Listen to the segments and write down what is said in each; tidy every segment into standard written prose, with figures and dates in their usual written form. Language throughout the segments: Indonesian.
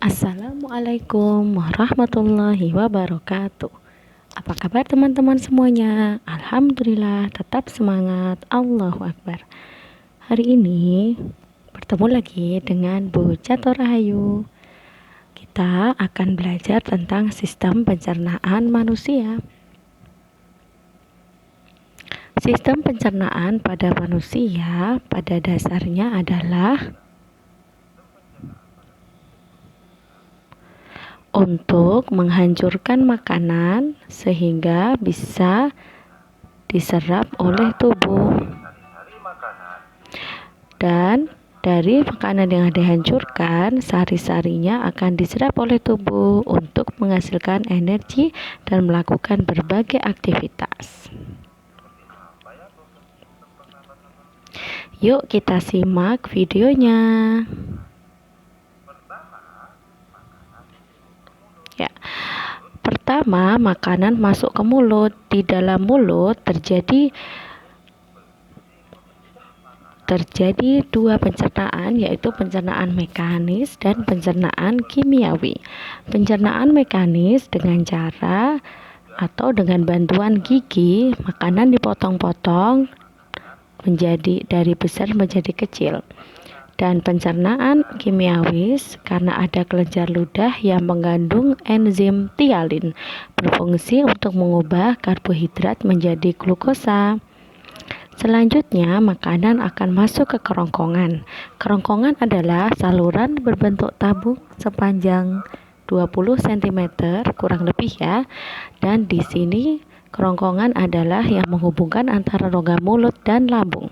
Assalamualaikum warahmatullahi wabarakatuh. Apa kabar teman-teman semuanya? Alhamdulillah, tetap semangat. Allahu Akbar. Hari ini bertemu lagi dengan Bu Catur Rahayu. Kita akan belajar tentang sistem pencernaan manusia. Sistem pencernaan pada manusia pada dasarnya adalah untuk menghancurkan makanan sehingga bisa diserap oleh tubuh. Dan dari makanan yang dihancurkan, sari-sarinya akan diserap oleh tubuh untuk menghasilkan energi dan melakukan berbagai aktivitas. Yuk kita simak videonya. Ya. Pertama, makanan masuk ke mulut. Di dalam mulut terjadi dua pencernaan, yaitu pencernaan mekanis dan pencernaan kimiawi. Pencernaan mekanis dengan cara atau dengan bantuan gigi, makanan dipotong-potong menjadi dari besar menjadi kecil. Dan pencernaan kimiawis karena ada kelenjar ludah yang mengandung enzim tialin, berfungsi untuk mengubah karbohidrat menjadi glukosa. Selanjutnya, makanan akan masuk ke kerongkongan. Kerongkongan adalah saluran berbentuk tabung sepanjang 20 cm kurang lebih ya. Dan di sini kerongkongan adalah yang menghubungkan antara rongga mulut dan lambung.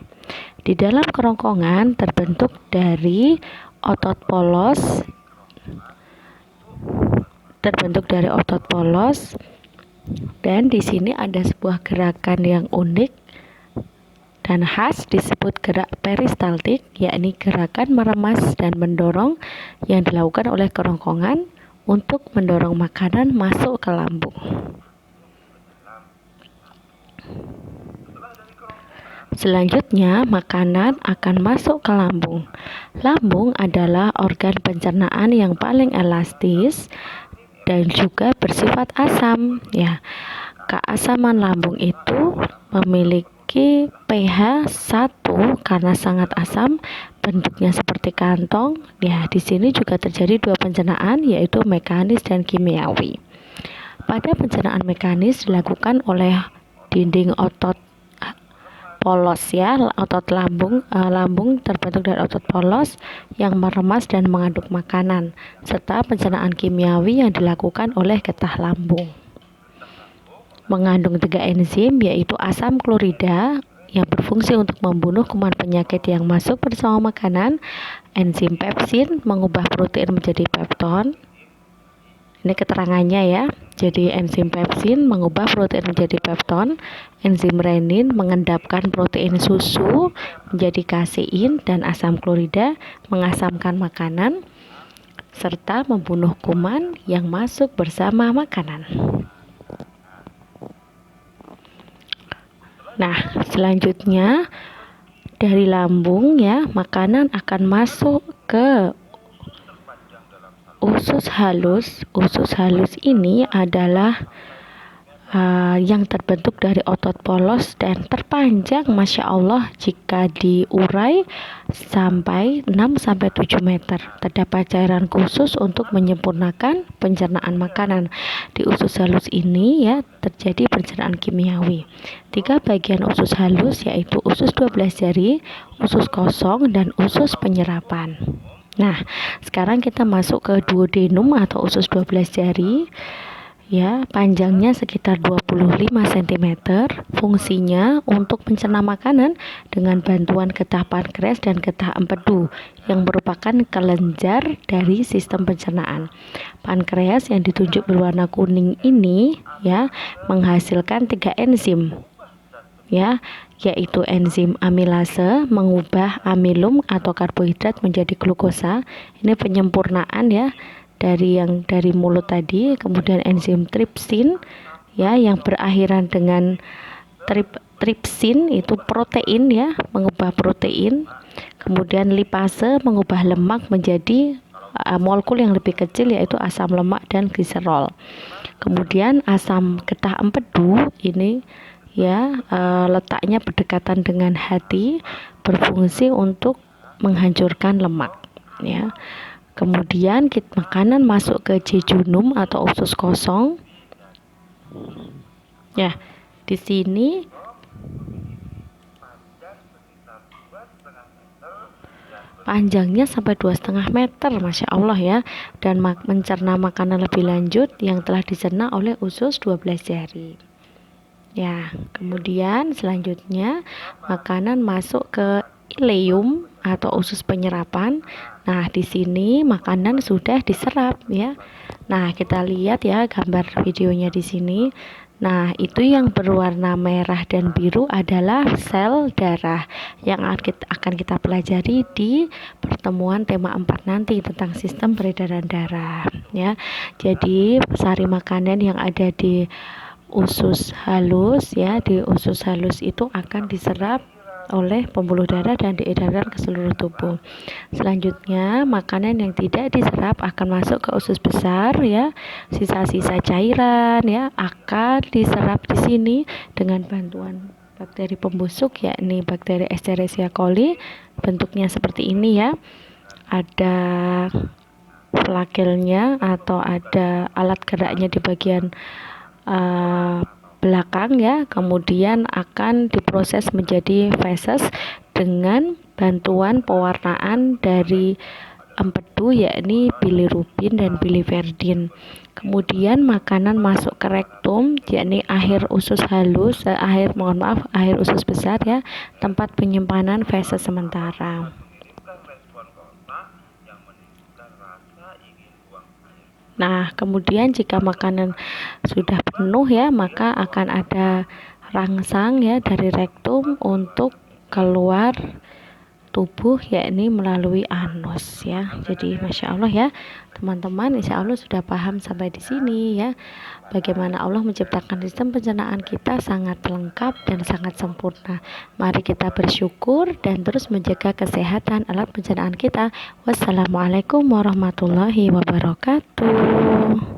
Di dalam kerongkongan terbentuk dari otot polos, dan di sini ada sebuah gerakan yang unik dan khas disebut gerak peristaltik, yakni gerakan meremas dan mendorong yang dilakukan oleh kerongkongan untuk mendorong makanan masuk ke lambung. Selanjutnya, makanan akan masuk ke lambung. Lambung adalah organ pencernaan yang paling elastis dan juga bersifat asam. Ya, keasaman lambung itu memiliki pH 1 karena sangat asam, bentuknya seperti kantong. Ya, di sini juga terjadi dua pencernaan, yaitu mekanis dan kimiawi. Pada pencernaan mekanis dilakukan oleh dinding otot polos ya, otot lambung terbentuk dari otot polos yang meremas dan mengaduk makanan, serta pencernaan kimiawi yang dilakukan oleh getah lambung. Mengandung 3 enzim, yaitu asam klorida yang berfungsi untuk membunuh kuman penyakit yang masuk bersama makanan, enzim pepsin mengubah protein menjadi pepton. Ini keterangannya ya. Jadi enzim pepsin mengubah protein menjadi pepton, enzim renin mengendapkan protein susu menjadi kasein, dan asam klorida mengasamkan makanan serta membunuh kuman yang masuk bersama makanan. Nah, selanjutnya dari lambung ya, makanan akan masuk ke usus halus. Usus halus ini adalah yang terbentuk dari otot polos dan terpanjang, Masya Allah, jika diurai sampai 6-7 meter. Terdapat cairan khusus untuk menyempurnakan pencernaan makanan. Di usus halus ini ya terjadi pencernaan kimiawi. 3 bagian usus halus, yaitu usus 12 jari, usus kosong, dan usus penyerapan. Nah, sekarang kita masuk ke duodenum atau usus 12 jari. Ya, panjangnya sekitar 25 cm. Fungsinya untuk mencerna makanan dengan bantuan getah pankreas dan getah empedu yang merupakan kelenjar dari sistem pencernaan. Pankreas yang ditunjuk berwarna kuning ini ya menghasilkan 3 enzim. Ya, yaitu enzim amilase mengubah amilum atau karbohidrat menjadi glukosa. Ini penyempurnaan ya dari mulut tadi. Kemudian enzim tripsin ya yang berakhiran dengan tripsin itu protein ya, mengubah protein. Kemudian lipase mengubah lemak menjadi molekul yang lebih kecil, yaitu asam lemak dan gliserol. Kemudian asam getah empedu ini ya letaknya berdekatan dengan hati, berfungsi untuk menghancurkan lemak ya. Kemudian makanan masuk ke jejunum atau usus kosong ya. Di sini panjangnya sampai 2,5 meter, Masya Allah ya, dan mencerna makanan lebih lanjut yang telah dicerna oleh usus 12 jari ya. Kemudian selanjutnya makanan masuk ke ileum atau usus penyerapan. Nah, di sini makanan sudah diserap ya. Nah, kita lihat ya gambar videonya di sini. Nah, itu yang berwarna merah dan biru adalah sel darah yang akan kita pelajari di pertemuan tema 4 nanti tentang sistem peredaran darah ya. Jadi, sari makanan yang ada di usus halus ya, di usus halus itu akan diserap oleh pembuluh darah dan diedarkan ke seluruh tubuh. Selanjutnya, makanan yang tidak diserap akan masuk ke usus besar ya. Sisa-sisa cairan ya akan diserap di sini dengan bantuan bakteri pembusuk, yakni bakteri Escherichia coli. Bentuknya seperti ini ya. Ada flagelnya atau ada alat geraknya di bagian belakang ya. Kemudian akan diproses menjadi feses dengan bantuan pewarnaan dari empedu, yakni bilirubin dan biliverdin. Kemudian makanan masuk ke rektum, yakni akhir usus halus, akhir usus besar ya, tempat penyimpanan feses sementara. Nah, kemudian jika makanan sudah penuh ya, maka akan ada rangsang ya dari rektum untuk keluar tubuh, yakni melalui anus ya. Jadi Masya Allah ya teman-teman, insya Allah sudah paham sampai di sini ya, bagaimana Allah menciptakan sistem pencernaan kita sangat lengkap dan sangat sempurna. Mari kita bersyukur dan terus menjaga kesehatan alat pencernaan kita. Wassalamualaikum warahmatullahi wabarakatuh.